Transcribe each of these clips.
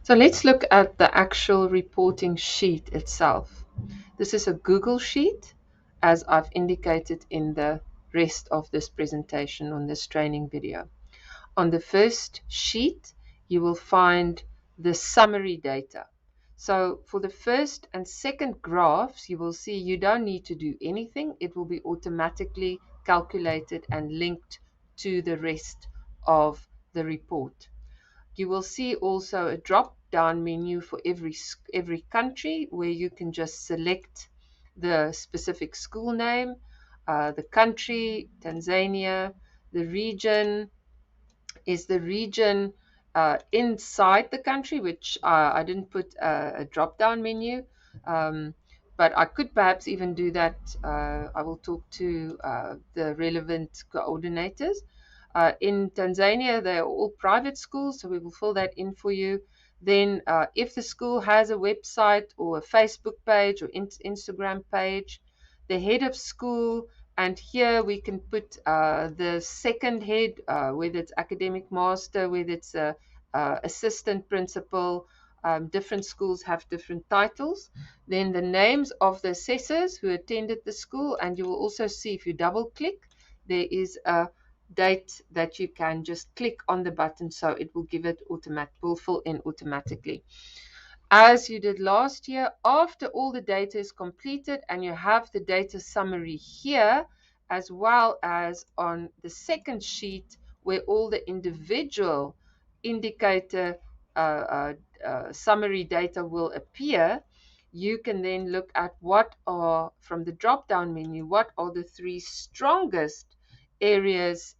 So let's look at the actual reporting sheet itself. This is a Google Sheet, as I've indicated in the rest of this presentation on this training video. On the first sheet, you will find the summary data. So for the first and second graphs, you will see you don't need to do anything. It will be automatically calculated and linked to the rest of the report. You will see also a drop-down menu for every country where you can just select the specific school name, the country, Tanzania, the region, is the region inside the country, which I didn't put a drop-down menu, but I could perhaps even do that. I will talk to the relevant coordinators. In Tanzania, they're all private schools, so we will fill that in for you. Then, if the school has a website or a Facebook page or Instagram page, the head of school, and here we can put the second head, whether it's academic master, whether it's a assistant principal. Different schools have different titles. Then the names of the assessors who attended the school, and you will also see if you double click, there is a date that you can just click on the button, so it will give it will fill in automatically. As you did last year, after all the data is completed and you have the data summary here, as well as on the second sheet where all the individual indicator summary data will appear, you can then look at what are, from the drop-down menu, what are the three strongest areas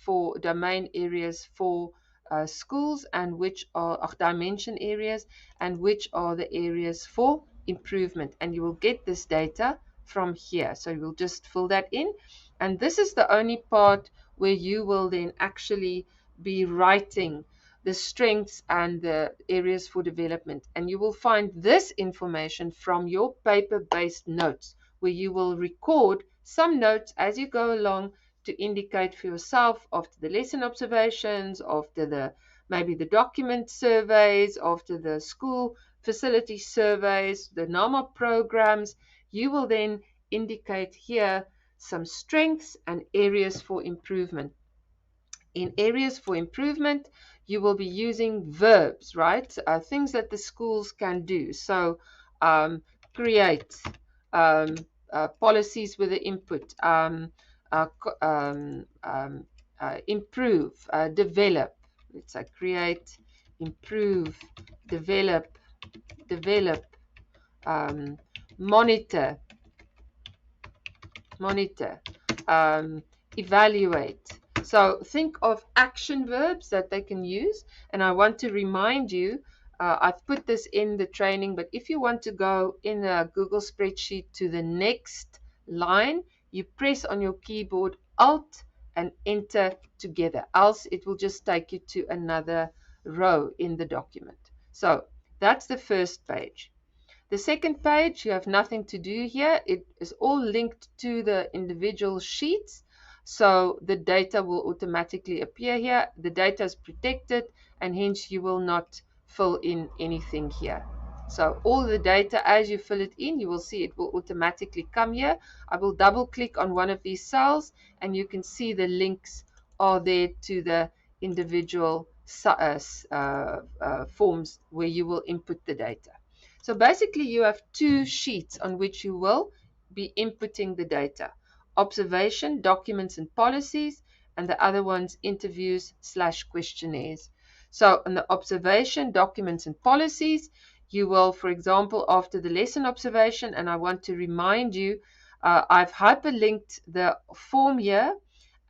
for domain areas for schools, and which are dimension areas, and which are the areas for improvement. And you will get this data from here. So you will just fill that in. And this is the only part where you will then actually be writing the strengths and the areas for development. And you will find this information from your paper-based notes, where you will record some notes as you go along to indicate for yourself after the lesson observations, after maybe the document surveys, after the school facility surveys, the NAMA programs. You will then indicate here some strengths and areas for improvement. In areas for improvement, you will be using verbs, right? Things that the schools can do. So create policies with the input, improve, develop. Let's say create, improve, develop, monitor, evaluate. So think of action verbs that they can use. And I want to remind you, I've put this in the training, but if you want to go in a Google spreadsheet to the next line, you press on your keyboard Alt and Enter together. Else it will just take you to another row in the document. So that's the first page. The second page, you have nothing to do here. It is all linked to the individual sheets. So the data will automatically appear here. The data is protected, and hence you will not fill in anything here. So all the data, as you fill it in, you will see it will automatically come here. I will double click on one of these cells, and you can see the links are there to the individual forms where you will input the data. So basically you have two sheets on which you will be inputting the data: observation, documents and policies, and the other one's interviews/questionnaires. So on the observation, documents and policies, you will, for example, after the lesson observation, and I want to remind you, I've hyperlinked the form here,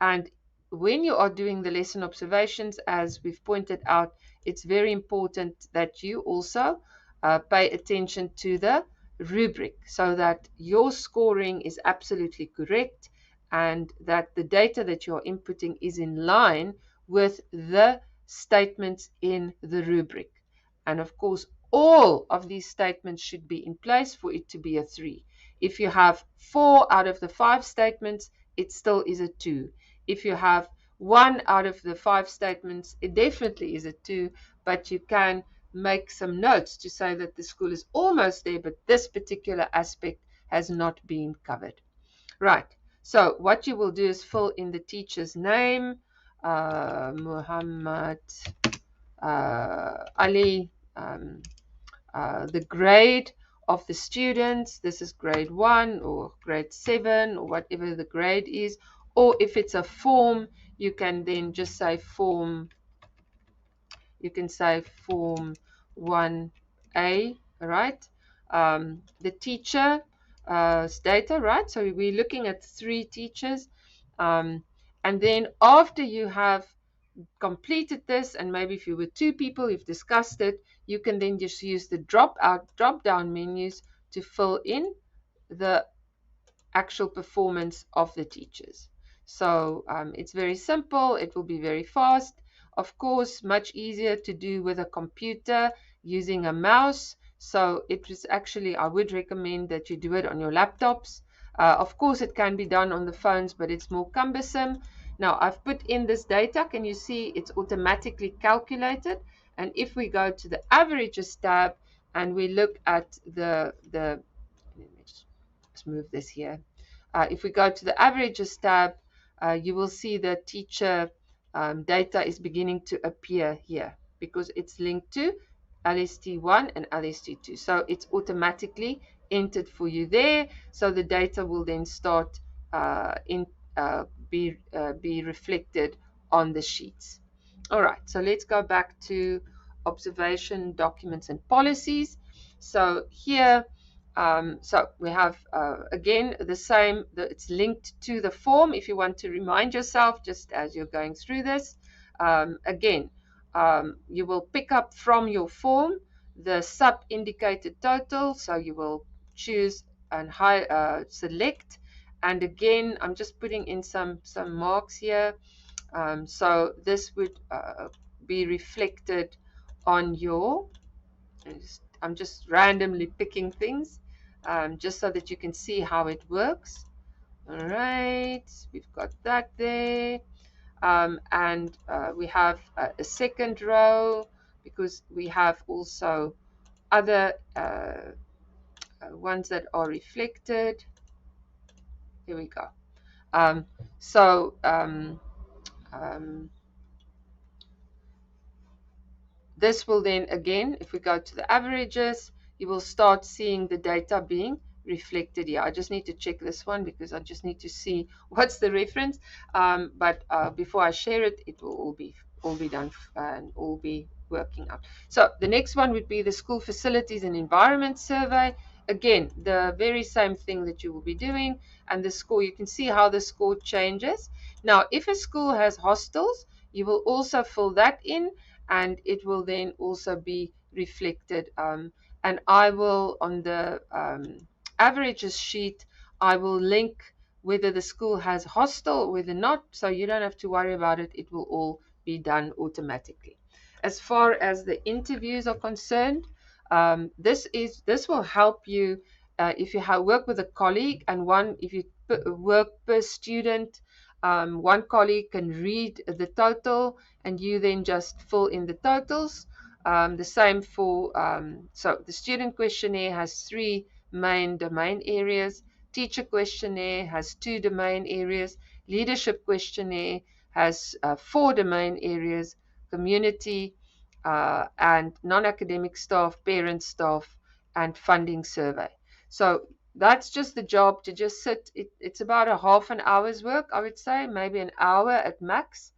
and when you are doing the lesson observations, as we've pointed out, it's very important that you also pay attention to the rubric so that your scoring is absolutely correct and that the data that you're inputting is in line with the statements in the rubric. And of course, all of these statements should be in place for it to be a 3. If you have 4 out of the 5 statements, it still is a 2. If you have 1 out of the 5 statements, it definitely is a 2, but you can make some notes to say that the school is almost there, but this particular aspect has not been covered. Right. So what you will do is fill in the teacher's name, Muhammad Ali, the grade of the students. This is grade 1 or grade 7 or whatever the grade is. Or if it's a form, you can then just say form. You can say form 1A, right? The teacher data, right? So we're looking at 3 teachers. And then after you have completed this, and maybe if you were 2 people, you've discussed it, you can then just use the drop down menus to fill in the actual performance of the teachers. So it's very simple. It will be very fast. Of course, much easier to do with a computer using a mouse. So it is actually, I would recommend that you do it on your laptops. Of course, it can be done on the phones, but it's more cumbersome. Now, I've put in this data. Can you see it's automatically calculated? And if we go to the averages tab and we look at let me just move this here. If we go to the averages tab, you will see the teacher data is beginning to appear here because it's linked to LST1 and LST2. So it's automatically entered for you there. So the data will then start be reflected on the sheets. All right, so let's go back to observation, documents, and policies. So here, so we have, again, the same, it's linked to the form if you want to remind yourself just as you're going through this. Again, you will pick up from your form the sub-indicated total. So you will choose and select. And again, I'm just putting in some marks here. So this would be reflected on your, I'm just randomly picking things just so that you can see how it works. All right, we've got that there. And we have a second row because we have also other ones that are reflected. Here we go. This will then, again, if we go to the averages, you will start seeing the data being reflected here. I just need to check this one because I just need to see what's the reference. But before I share it, it will all be done and all be working out. So the next one would be the school facilities and environment survey. Again, the very same thing that you will be doing, and the score, you can see how the score changes. Now, if a school has hostels, you will also fill that in, and it will then also be reflected. And I will, on the averages sheet, I will link whether the school has hostel or whether not, so you don't have to worry about it. It will all be done automatically. As far as the interviews are concerned, this will help you if you work with a colleague, and if you work per student, one colleague can read the total and you then just fill in the totals. The same for, so the student questionnaire has 3 main domain areas. Teacher questionnaire has 2 domain areas. Leadership questionnaire has 4 domain areas. Community and non-academic staff, parent staff, and funding survey. So that's just the job to just sit. It's about a half an hour's work, I would say, maybe an hour at max,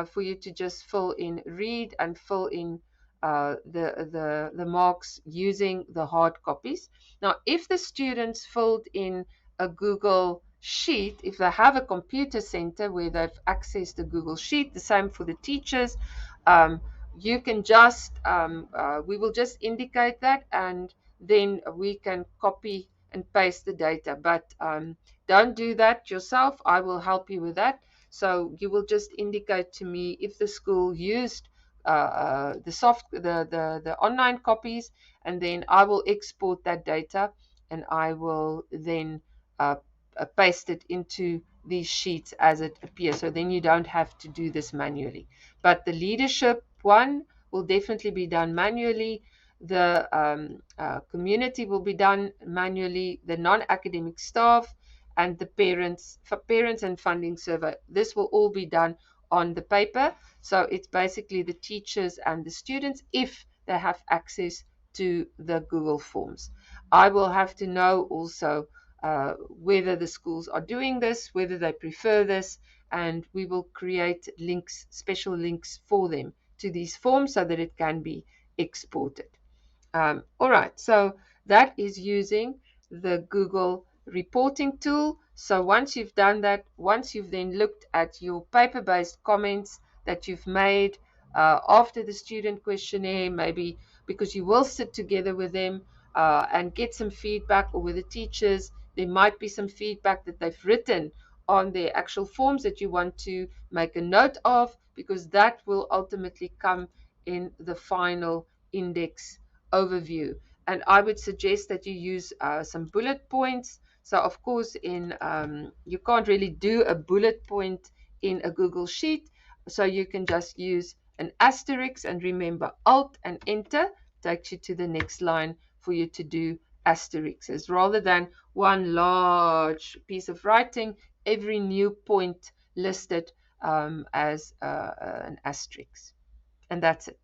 for you to just fill in, read and fill in the marks using the hard copies. Now, if the students filled in a Google Sheet, if they have a computer center where they've accessed the Google Sheet, the same for the teachers, you can just, we will just indicate that, and then we can copy and paste the data. But don't do that yourself. I will help you with that. So you will just indicate to me if the school used the online copies, and then I will export that data and I will then paste it into these sheets as it appears. So then you don't have to do this manually. But the leadership one will definitely be done manually. The community will be done manually. The non-academic staff and the parents and funding survey. This will all be done on the paper. So it's basically the teachers and the students if they have access to the Google Forms. I will have to know also whether the schools are doing this, whether they prefer this, and we will create links, special links for them to these forms so that it can be exported. All right, so that is using the Google reporting tool. So once you've done that, once you've then looked at your paper-based comments that you've made after the student questionnaire, maybe because you will sit together with them and get some feedback, or with the teachers, there might be some feedback that they've written on their actual forms that you want to make a note of, because that will ultimately come in the final index overview. And I would suggest that you use some bullet points. So of course, you can't really do a bullet point in a Google Sheet. So you can just use an asterisk, and remember Alt and Enter takes you to the next line for you to do asterisks, rather than one large piece of writing, every new point listed as an asterisk. And that's it.